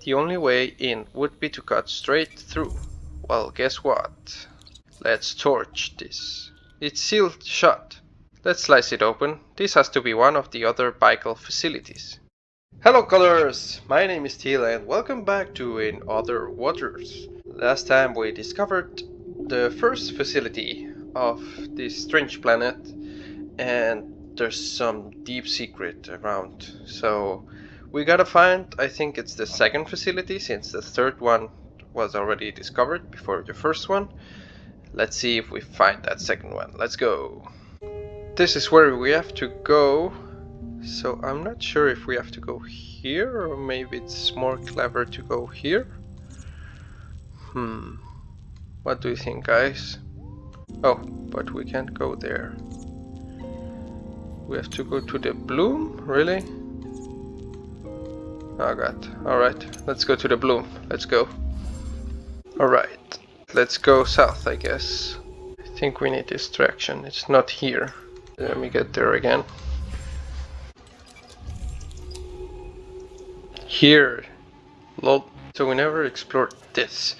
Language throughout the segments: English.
The only way in would be to cut straight through. Well, guess what? Let's torch this. It's sealed shut. Let's slice it open. This has to be one of the other Baikal facilities. Hello colors! My name is Teal and welcome back to In Other Waters. Last time we discovered the first facility of this strange planet, and there's some deep secret around. So we gotta find, I think it's the second facility, since the third one was already discovered before the first one. Let's see if we find that second one. Let's go. This is where we have to go. So I'm not sure if we have to go here or maybe it's more clever to go here. What do you think, guys? Oh, but we can't go there. We have to go to the bloom? Really? Oh god. Alright, let's go to the bloom. Let's go. Alright, let's go south, I guess. I think we need distraction. It's not here. Let me get there again. Here. Lol. So we never explored this.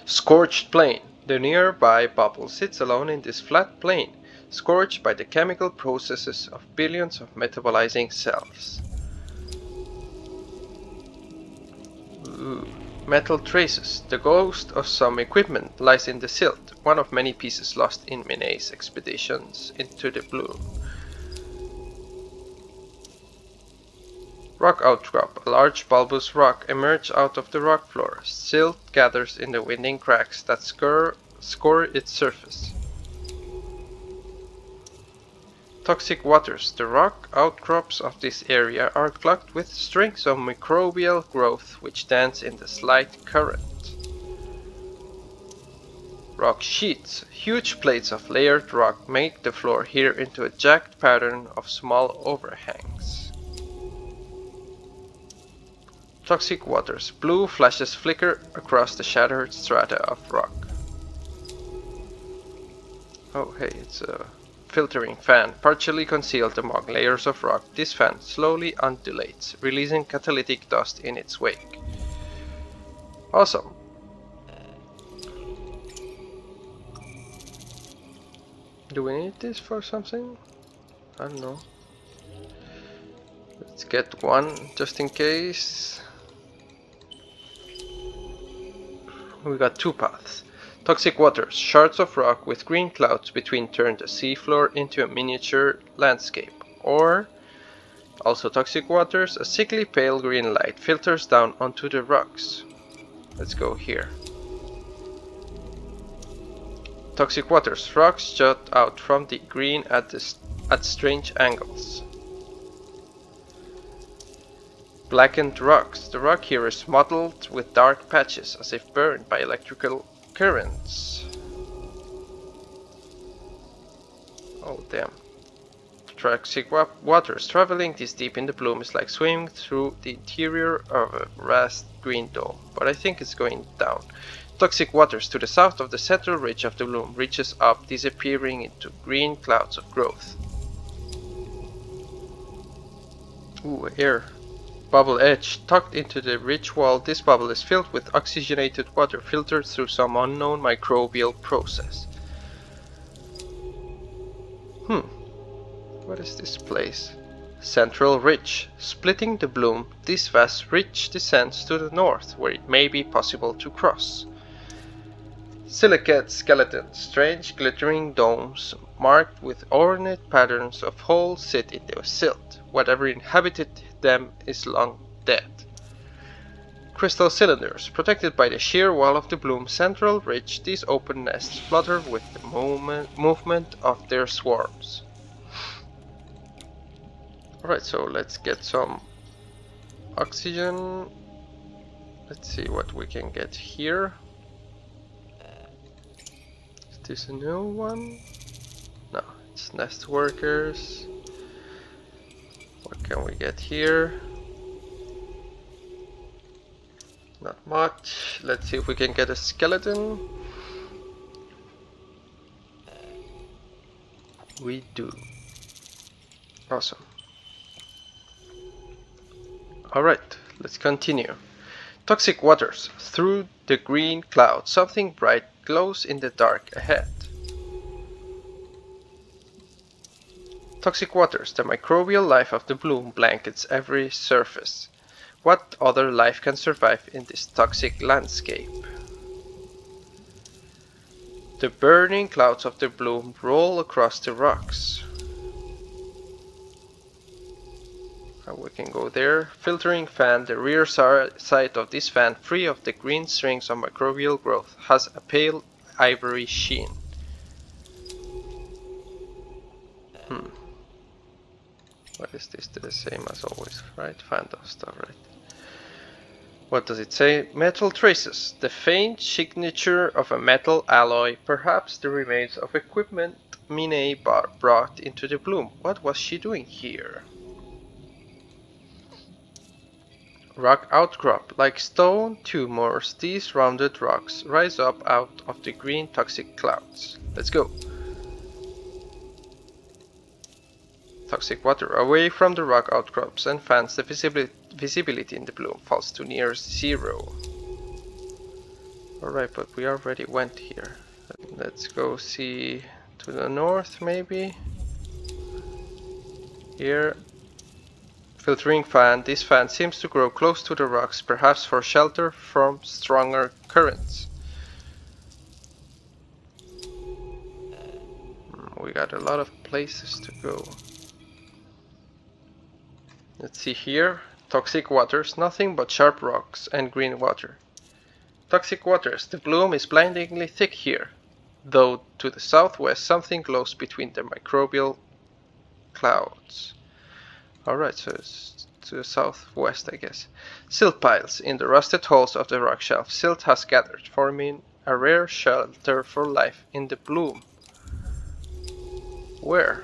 Scorched plain. The nearby bubble sits alone in this flat plain, scorched by the chemical processes of billions of metabolizing cells. Ooh. Metal traces. The ghost of some equipment lies in the silt, one of many pieces lost in Minet's expeditions into the bloom. Rock outcrop. A large bulbous rock emerges out of the rock floor. Silt gathers in the winding cracks that score its surface. Toxic waters. The rock outcrops of this area are clogged with strings of microbial growth which dance in the slight current. Rock sheets. Huge plates of layered rock make the floor here into a jagged pattern of small overhangs. Toxic waters. Blue flashes flicker across the shattered strata of rock. Oh hey, it's a filtering fan, partially concealed among layers of rock. This fan slowly undulates, releasing catalytic dust in its wake. Awesome. Do we need this for something? I don't know. Let's get one just in case. We got two paths. Toxic waters. Shards of rock with green clouds between turn the seafloor into a miniature landscape. Or, also toxic waters, a sickly pale green light filters down onto the rocks. Let's go here. Toxic waters. Rocks jut out from the green at strange angles. Blackened rocks. The rock here is mottled with dark patches as if burned by electrical currents. Oh damn. Toxic waters. Traveling this deep in the bloom is like swimming through the interior of a vast green dome, but I think it's going down. Toxic waters. To the south of the central ridge of the bloom reaches up, disappearing into green clouds of growth. Ooh, air. Bubble edge. Tucked into the ridge wall, this bubble is filled with oxygenated water filtered through some unknown microbial process. What is this place? Central ridge. Splitting the bloom, this vast ridge descends to the north, where it may be possible to cross. Silicate skeletons. Strange glittering domes marked with ornate patterns of holes sit in the silt. Whatever inhabited them is long dead. Crystal cylinders. Protected by the sheer wall of the bloom central ridge, these open nests flutter with the movement of their swarms. Alright, so let's get some oxygen. Let's see what we can get here. Is this a new one? No, it's nest workers. What can we get here? Not much. Let's see if we can get a skeleton. We do. Awesome. Alright, let's continue. Toxic waters. Through the green cloud, something bright glows in the dark ahead. Toxic waters. The microbial life of the bloom blankets every surface. What other life can survive in this toxic landscape? The burning clouds of the bloom roll across the rocks. And we can go there. Filtering fan. The rear side of this fan, free of the green strings of microbial growth, has a pale ivory sheen. What is this? The same as always, right? Phantom stuff, right? What does it say? Metal traces. The faint signature of a metal alloy, perhaps the remains of equipment Mine brought into the bloom. What was she doing here? Rock outcrop. Like stone tumors, these rounded rocks rise up out of the green toxic clouds. Let's go. Toxic water. Away from the rock outcrops and fans, the visibility in the bloom falls to near zero. Alright, but we already went here. Let's go see to the north, maybe. Here. Filtering fan. This fan seems to grow close to the rocks, perhaps for shelter from stronger currents. We got a lot of places to go. Let's see here. Toxic waters. Nothing but sharp rocks and green water. Toxic waters. The bloom is blindingly thick here, though to the southwest something glows between the microbial clouds. Alright, so it's to the southwest, I guess. Silt piles. In the rusted holes of the rock shelf, silt has gathered, forming a rare shelter for life in the bloom. Where?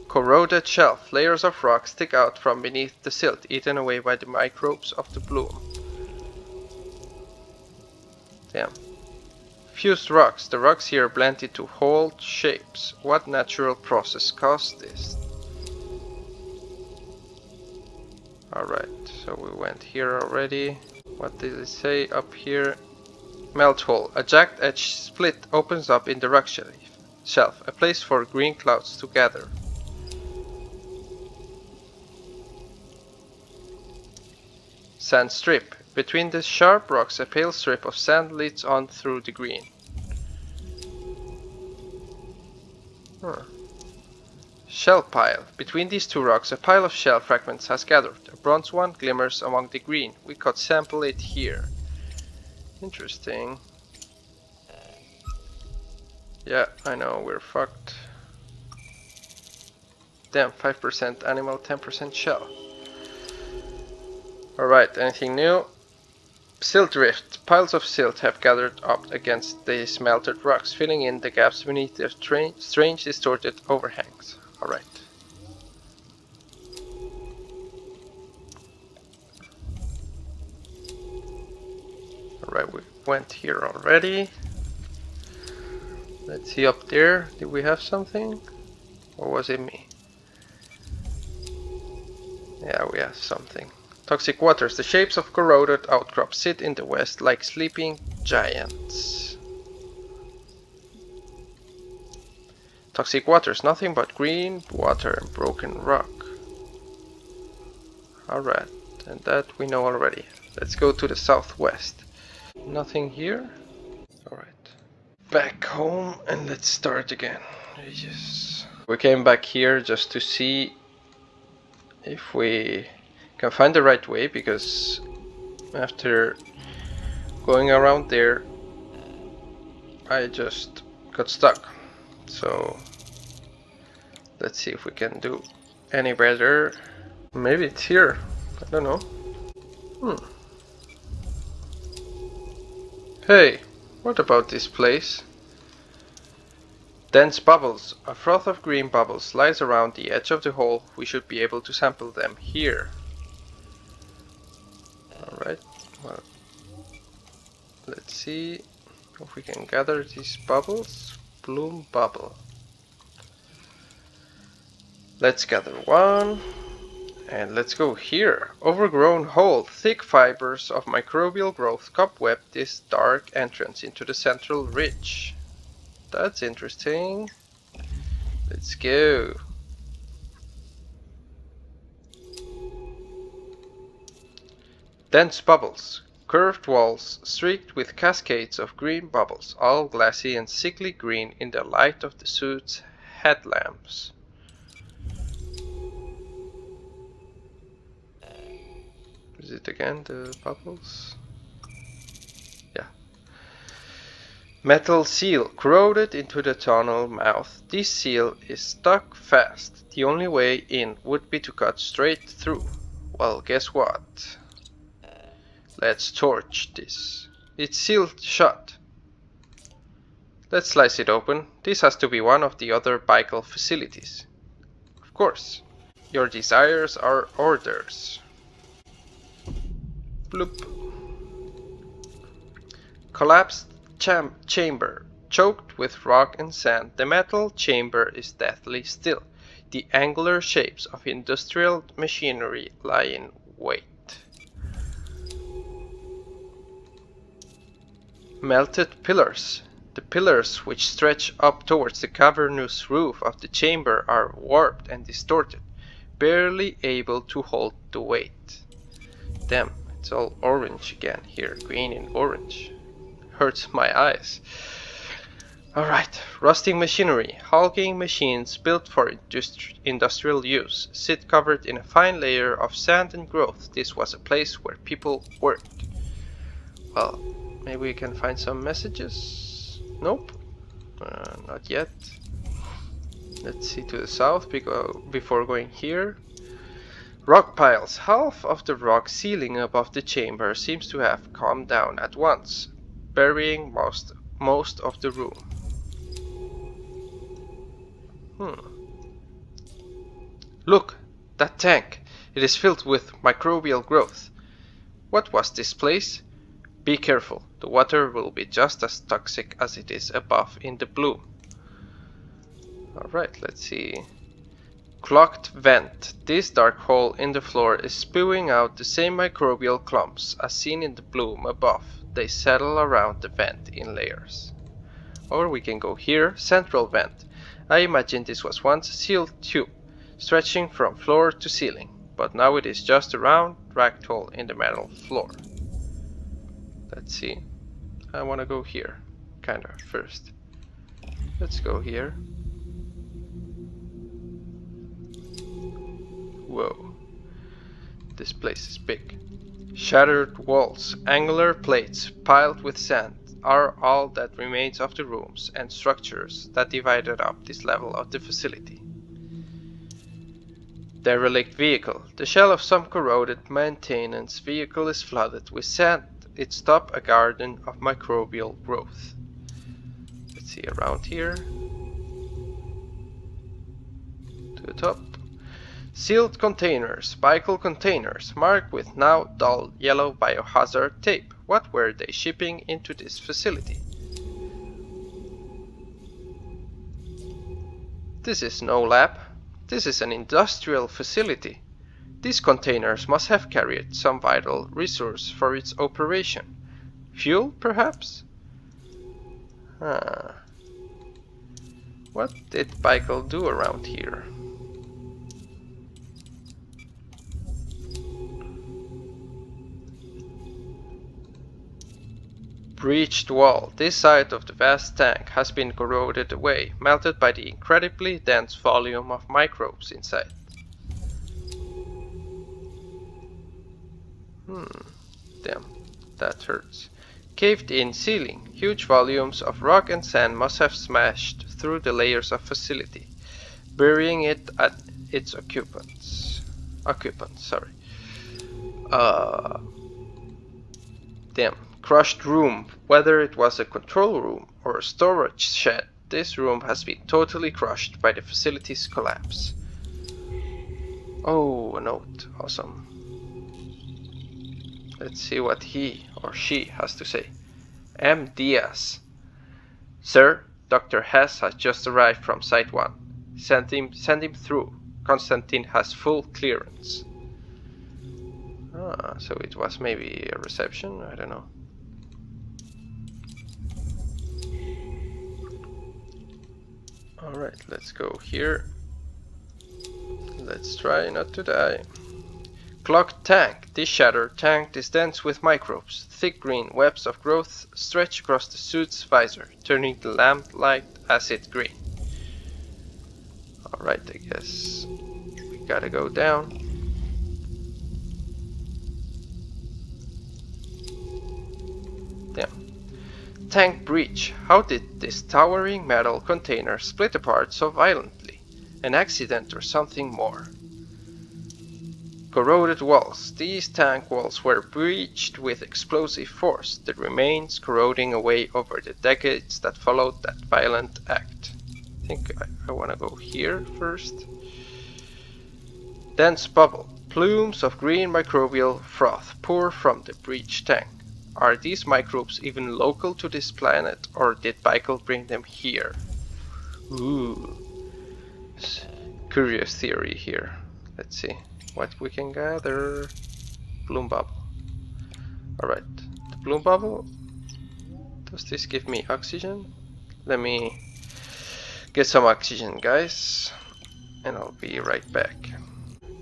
Corroded shelf. Layers of rock stick out from beneath the silt, eaten away by the microbes of the bloom. Damn. Fused rocks. The rocks here blend into whole shapes. What natural process caused this? Alright, so we went here already. What did it say up here? Melt hole. A jagged edge split opens up in the rock shelf. A place for green clouds to gather. Sand strip. Between the sharp rocks, a pale strip of sand leads on through the green. Shell pile. Between these two rocks, a pile of shell fragments has gathered. A bronze one glimmers among the green. We could sample it here. Interesting. Yeah, I know, we're fucked. Damn, 5% animal, 10% shell. Alright, anything new? Silt rift. Piles of silt have gathered up against the smelted rocks, filling in the gaps beneath their strange distorted overhangs. Alright. Alright, we went here already. Let's see up there. Did we have something? Or was it me? Yeah, we have something. Toxic waters. The shapes of corroded outcrops sit in the west like sleeping giants. Toxic waters. Nothing but green water and broken rock. Alright, and that we know already. Let's go to the southwest. Nothing here? Alright. Back home and let's start again. Yes. We came back here just to see if we can find the right way, because after going around there I just got stuck. So let's see if we can do any better. Maybe it's here. I don't know. Hey, what about this place? Dense bubbles. A froth of green bubbles lies around the edge of the hole. We should be able to sample them here. Alright, well, let's see if we can gather these bubbles. Bloom bubble. Let's gather one. And let's go here. Overgrown hole. Thick fibers of microbial growth cobweb this dark entrance into the central ridge. That's interesting. Let's go. Dense bubbles. Curved walls streaked with cascades of green bubbles, all glassy and sickly green in the light of the suit's headlamps. Is it again the bubbles? Yeah. Metal seal corroded into the tunnel mouth. This seal is stuck fast. The only way in would be to cut straight through. Well, guess what? Let's torch this. It's sealed shut. Let's slice it open. This has to be one of the other Bicol facilities. Of course. Your desires are orders. Bloop. Collapsed chamber. Choked with rock and sand, the metal chamber is deathly still. The angular shapes of industrial machinery lie in wait. Melted pillars. The pillars which stretch up towards the cavernous roof of the chamber are warped and distorted, barely able to hold the weight. Damn, it's all orange again here, green and orange. Hurts my eyes. Alright, rusting machinery. Hulking machines built for industrial use sit covered in a fine layer of sand and growth. This was a place where people worked. Well, maybe we can find some messages? Nope, not yet. Let's see to the south before going here. Rock piles. Half of the rock ceiling above the chamber seems to have come down at once, burying most of the room. Look, that tank. It is filled with microbial growth. What was this place? Be careful. The water will be just as toxic as it is above in the blue. Alright, let's see. Clogged vent. This dark hole in the floor is spewing out the same microbial clumps as seen in the bloom above. They settle around the vent in layers. Or we can go here. Central vent. I imagine this was once a sealed tube, stretching from floor to ceiling, but now it is just a round, ragged hole in the metal floor. Let's see. I want to go here, kinda, first. Let's go here. Whoa. This place is big. Shattered walls, angular plates piled with sand are all that remains of the rooms and structures that divided up this level of the facility. Derelict vehicle. The shell of some corroded maintenance vehicle is flooded with sand. Its top a garden of microbial growth. Let's see around here. To the top. Sealed containers, Bicol containers, marked with now dull yellow biohazard tape. What were they shipping into this facility? This is no lab. This is an industrial facility. These containers must have carried some vital resource for its operation. Fuel, perhaps? What did Bicol do around here? Breached wall. This side of the vast tank has been corroded away, melted by the incredibly dense volume of microbes inside. Damn, that hurts. Caved in ceiling. Huge volumes of rock and sand must have smashed through the layers of facility, burying it at its occupants. Damn. Crushed room. Whether it was a control room or a storage shed, this room has been totally crushed by the facility's collapse. Oh, a note. Awesome. Let's see what he or she has to say. M. Diaz. Sir, Dr. Hess has just arrived from Site 1. Send him through. Constantine has full clearance. Ah, so it was maybe a reception? I don't know. Alright, let's go here. Let's try not to die. Clogged tank. This shattered tank is dense with microbes. Thick green webs of growth stretch across the suit's visor, turning the lamp light acid green. Alright, I guess we gotta go down. Damn. Tank breach. How did this towering metal container split apart so violently? An accident or something more? Corroded walls. These tank walls were breached with explosive force, the remains corroding away over the decades that followed that violent act. I think I want to go here first. Dense bubble. Plumes of green microbial froth pour from the breached tank. Are these microbes even local to this planet, or did Michael bring them here? Ooh. Curious theory here. Let's see what we can gather. Bloom bubble. Alright, the bloom bubble. Does this give me oxygen? Let me get some oxygen, guys, and I'll be right back.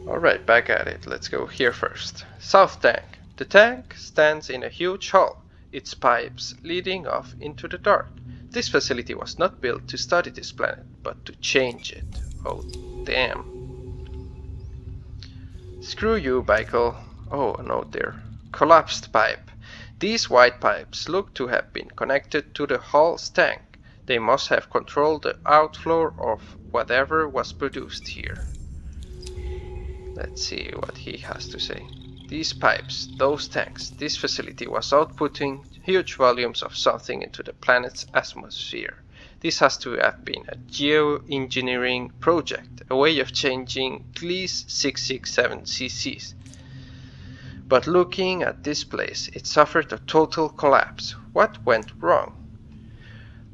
Alright, back at it. Let's go here first. South tank. The tank stands in a huge hall, its pipes leading off into the dark. This facility was not built to study this planet, but to change it. Oh, damn. Screw you, Michael. Oh, a note there. Collapsed pipe. These white pipes look to have been connected to the hall's tank. They must have controlled the outflow of whatever was produced here. Let's see what he has to say. These pipes, those tanks, this facility was outputting huge volumes of something into the planet's atmosphere. This has to have been a geoengineering project, a way of changing Gliese 667 cc's. But looking at this place, it suffered a total collapse. What went wrong?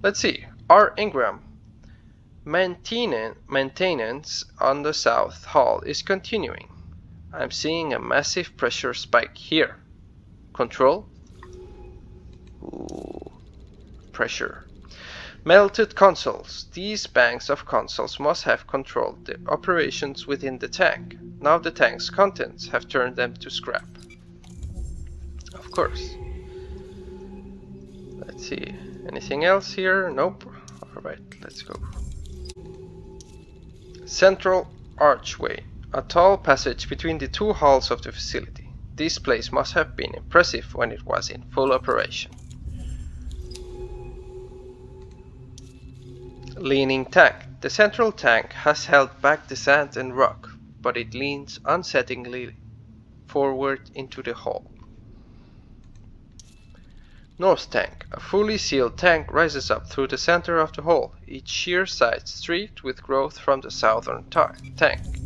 Let's see. R. Ingram. Maintenance on the South Hall is continuing. I'm seeing a massive pressure spike here. Control? Ooh, pressure. Melted consoles. These banks of consoles must have controlled the operations within the tank. Now the tank's contents have turned them to scrap. Of course. Let's see. Anything else here? Nope. Alright, let's go. Central archway. A tall passage between the two halls of the facility. This place must have been impressive when it was in full operation. Leaning tank. The central tank has held back the sand and rock, but it leans unsettlingly forward into the hall. North tank. A fully sealed tank rises up through the center of the hall, each sheer side streaked with growth from the southern tank.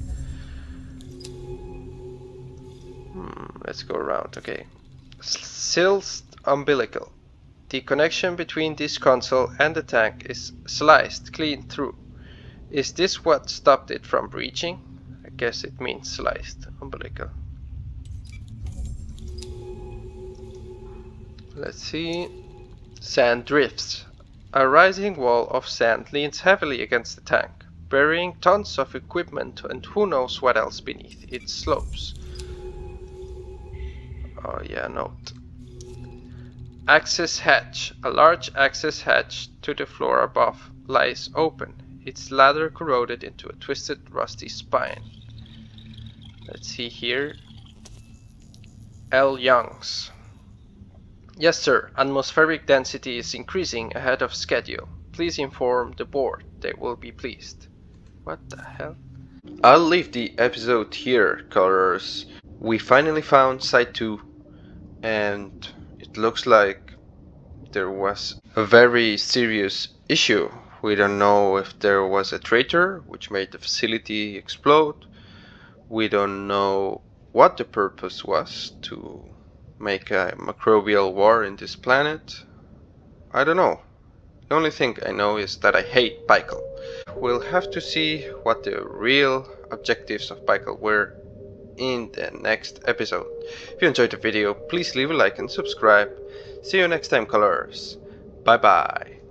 Let's go around, okay. Silced umbilical. The connection between this console and the tank is sliced clean through. Is this what stopped it from breaching? I guess it means sliced umbilical. Let's see. Sand drifts. A rising wall of sand leans heavily against the tank, burying tons of equipment and who knows what else beneath its slopes. Oh yeah, note. Access hatch. A large access hatch to the floor above lies open, its ladder corroded into a twisted, rusty spine. Let's see here. L. Youngs. Yes, sir. Atmospheric density is increasing ahead of schedule. Please inform the board. They will be pleased. What the hell? I'll leave the episode here, cause we finally found Site 2. And it looks like there was a very serious issue. We don't know if there was a traitor which made the facility explode. We don't know what the purpose was to make a microbial war in this planet. I don't know. The only thing I know is that I hate Michael. We'll have to see what the real objectives of Michael were in the next episode. If you enjoyed the video, please leave a like and subscribe. See you next time, colors. Bye bye.